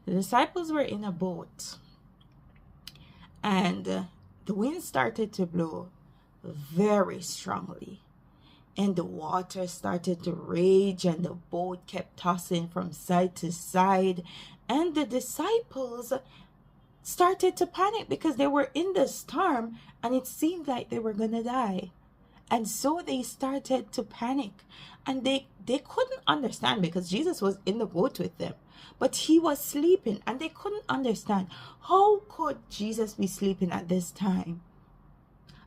The disciples were in a boat, and the wind started to blow very strongly, and the water started to rage, and the boat kept tossing from side to side, and the disciples started to panic because they were in the storm and it seemed like they were gonna die. And so they started to panic, and they couldn't understand because Jesus was in the boat with them, but he was sleeping, and they couldn't understand how could Jesus be sleeping at this time.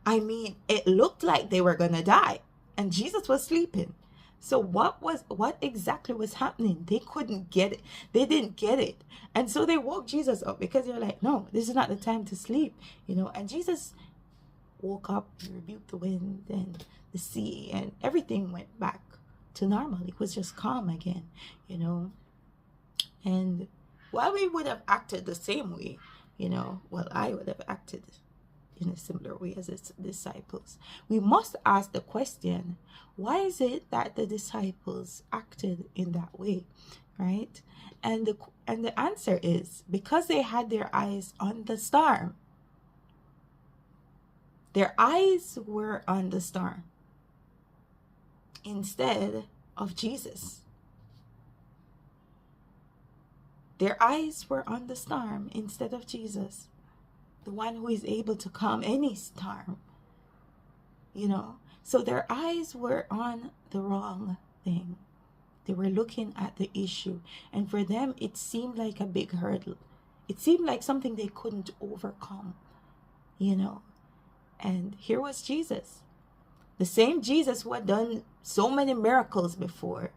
I mean, it looked like they were gonna die and Jesus was sleeping. So what exactly was happening? They couldn't get it. They didn't get it. And so they woke Jesus up because they're like, no, this is not the time to sleep, And Jesus woke up, rebuked the wind and the sea, and everything went back to normal. It was just calm again. And while we would have acted the same way, well, I would have acted in a similar way as its disciples. We must ask the question, why is it that the disciples acted in that way, right? And the answer is because they had their eyes on the storm. Their eyes were on the storm instead of Jesus. Their eyes were on the storm instead of Jesus, the one who is able to calm any storm. So their eyes were on the wrong thing. They were looking at the issue, and for them it seemed like a big hurdle. It seemed like something they couldn't overcome. And here was Jesus, the same Jesus who had done so many miracles before.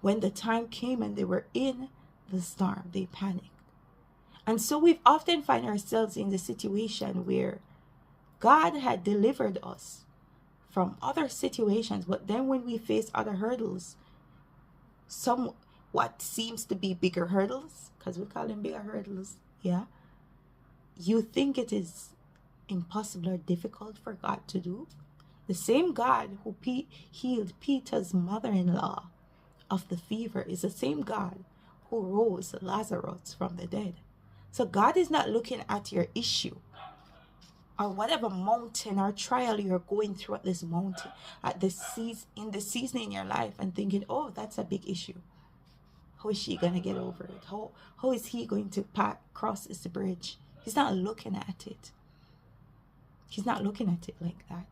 When the time came and they were in the storm, they panicked. And so we often find ourselves in the situation where God had delivered us from other situations, but then when we face other hurdles, what seems to be bigger hurdles, because we call them bigger hurdles, you think it is impossible or difficult for God to do. The same God who healed Peter's mother-in-law of the fever is the same God who rose Lazarus from the dead. So God is not looking at your issue or whatever mountain or trial you're going through at this mountain, in the season in your life, and thinking, oh, that's a big issue. How is she going to get over it? How is he going to cross this bridge? He's not looking at it. He's not looking at it like that.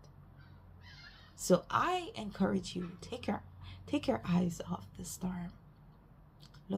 So I encourage you, take your eyes off the storm.